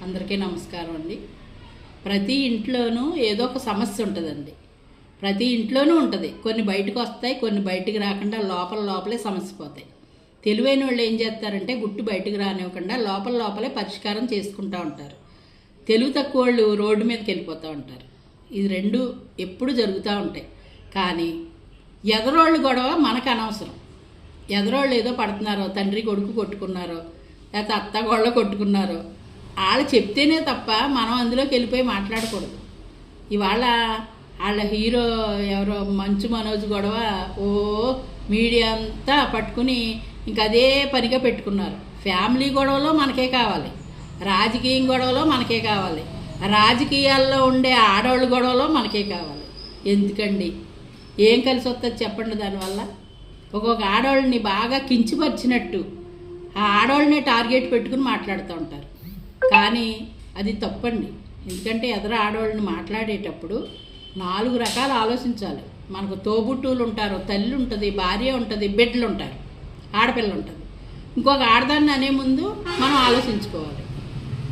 అందరికీ నమస్కారం అండి. ప్రతి ఇంట్లోనూ ఏదో ఒక సమస్య ఉంటుందండి. ప్రతి ఇంట్లోనూ ఉంటుంది. కొన్ని బయటకు వస్తాయి, కొన్ని బయటికి రాకుండా లోపలే సమస్య పోతాయి. తెలివైన వాళ్ళు ఏం చేస్తారంటే గుట్టు బయటకు రానివ్వకుండా లోపలే పరిష్కారం చేసుకుంటూ ఉంటారు. తెలివి తక్కువ వాళ్ళు రోడ్డు మీదకి వెళ్ళిపోతూ ఉంటారు. ఇది రెండు ఎప్పుడు జరుగుతూ ఉంటాయి. కానీ ఎదరోళ్ళు గొడవ మనకు అనవసరం. ఎదరోళ్ళు ఏదో పడుతున్నారో, తండ్రి కొడుకు కొట్టుకున్నారో, లేకపోతే అత్త గోళ్ళ కొట్టుకున్నారో, వాళ్ళు చెప్తేనే తప్ప మనం అందులోకి వెళ్ళిపోయి మాట్లాడకూడదు. ఇవాళ వాళ్ళ హీరో ఎవరో మంచు మనోజ్ గొడవ మీడియా అంతా పట్టుకుని ఇంక అదే పనిగా పెట్టుకున్నారు. ఫ్యామిలీ గొడవలో మనకే కావాలి, రాజకీయం గొడవలో మనకే కావాలి, రాజకీయాల్లో ఉండే ఆడవాళ్ళ గొడవలో మనకే కావాలి. ఎందుకండి? ఏం కలిసి వస్తుంది చెప్పండి? దానివల్ల ఒక్కొక్క ఆడవాళ్ళని బాగా కించపరిచినట్టు ఆ ఆడవాళ్ళనే టార్గెట్ పెట్టుకుని మాట్లాడుతూ ఉంటారు. కానీ అది తప్పండి. ఎందుకంటే ఎదురు ఆడవాళ్ళని మాట్లాడేటప్పుడు 4 రకాలు ఆలోచించాలి. మనకు తోబుట్టువులు ఉంటారు, తల్లి ఉంటుంది, భార్య ఉంటుంది, బిడ్డలు ఉంటారు, ఆడపిల్ల ఉంటుంది. ఇంకొక ఆడదాన్ని అనే ముందు మనం ఆలోచించుకోవాలి.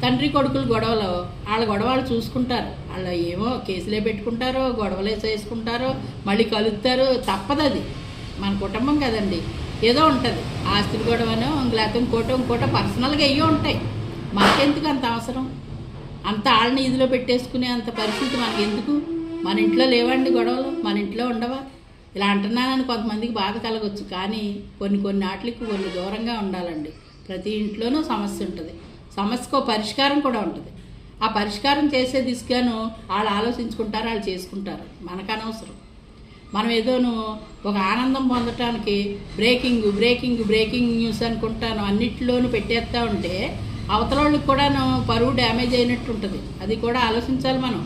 తండ్రి కొడుకులు గొడవలు వాళ్ళ గొడవలు చూసుకుంటారు. వాళ్ళు ఏమో కేసులే పెట్టుకుంటారో, గొడవలే చేసుకుంటారో, మళ్ళీ కలుస్తారు. తప్పదు, అది మన కుటుంబం కదండి. ఏదో ఉంటుంది, ఆస్తులు గొడవనో లేకపోతే ఇంకోటో పర్సనల్గా అయ్యో ఉంటాయి. మనకెందుకు అంత అవసరం? అంత వాళ్ళని ఇదిలో పెట్టేసుకునే అంత పరిస్థితి మనకెందుకు? మన ఇంట్లో లేవండి గొడవలు? మన ఇంట్లో ఉండవా? ఇలా అంటున్నానని కొంతమందికి బాధ కలగవచ్చు. కానీ కొన్ని వాటికి కొన్ని దూరంగా ఉండాలండి. ప్రతి ఇంట్లోనూ సమస్య ఉంటుంది. సమస్యకు పరిష్కారం కూడా ఉంటుంది. ఆ పరిష్కారం చేసే దిశగాను వాళ్ళు ఆలోచించుకుంటారు, వాళ్ళు చేసుకుంటారు. మనకు అనవసరం. మనం ఏదోను ఒక ఆనందం పొందటానికి బ్రేకింగ్ న్యూస్ అనుకుంటాను అన్నిటిలోనూ పెట్టేస్తూ ఉంటే అవతల వాళ్ళకి కూడా పరువు డ్యామేజ్ అయినట్టు ఉంటుంది. అది కూడా ఆలోచించాలి. మనం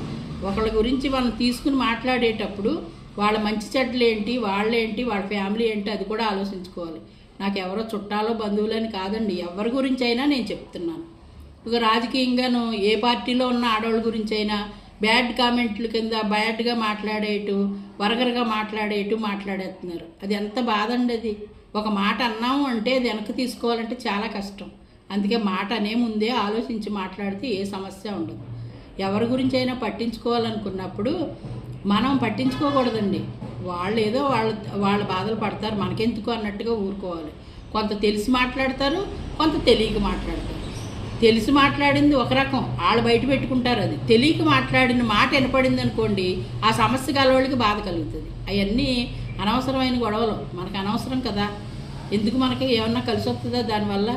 ఒకళ్ళ గురించి మనం తీసుకుని మాట్లాడేటప్పుడు వాళ్ళ మంచి చెడ్డలు ఏంటి, వాళ్ళేంటి, వాళ్ళ ఫ్యామిలీ ఏంటి, అది కూడా ఆలోచించుకోవాలి. నాకు ఎవరో చుట్టాలో బంధువులని కాదండి, ఎవరి గురించి అయినా నేను చెప్తున్నాను. ఒక రాజకీయంగాను ఏ పార్టీలో ఉన్న ఆడవాళ్ళ గురించి అయినా బ్యాడ్ కామెంట్ల కింద బ్యాడ్గా వరగరగా మాట్లాడేస్తున్నారు. అది ఎంత బాధ అండి. అది ఒక మాట అన్నాము అంటే అది వెనక్కి తీసుకోవాలంటే చాలా కష్టం. అందుకే మాట అనే ముందే ఆలోచించి మాట్లాడితే ఏ సమస్య ఉండదు. ఎవరి గురించి అయినా పట్టించుకోవాలనుకున్నప్పుడు మనం పట్టించుకోకూడదండి. వాళ్ళు ఏదో వాళ్ళ బాధలు పడతారు, మనకెందుకు అన్నట్టుగా ఊరుకోవాలి. కొంత తెలిసి మాట్లాడతారు, కొంత తెలియక మాట్లాడతారు. తెలిసి మాట్లాడింది ఒక రకం, వాళ్ళు బయట పెట్టుకుంటారు. అది తెలియక మాట్లాడిన మాట వినపడింది అనుకోండి, ఆ సమస్య గలవాళ్ళకి బాధ కలుగుతుంది. అవన్నీ అనవసరమైన గొడవలు మనకు అనవసరం కదా. ఎందుకు? మనకి ఏమన్నా కలిసి వస్తుందా దానివల్ల?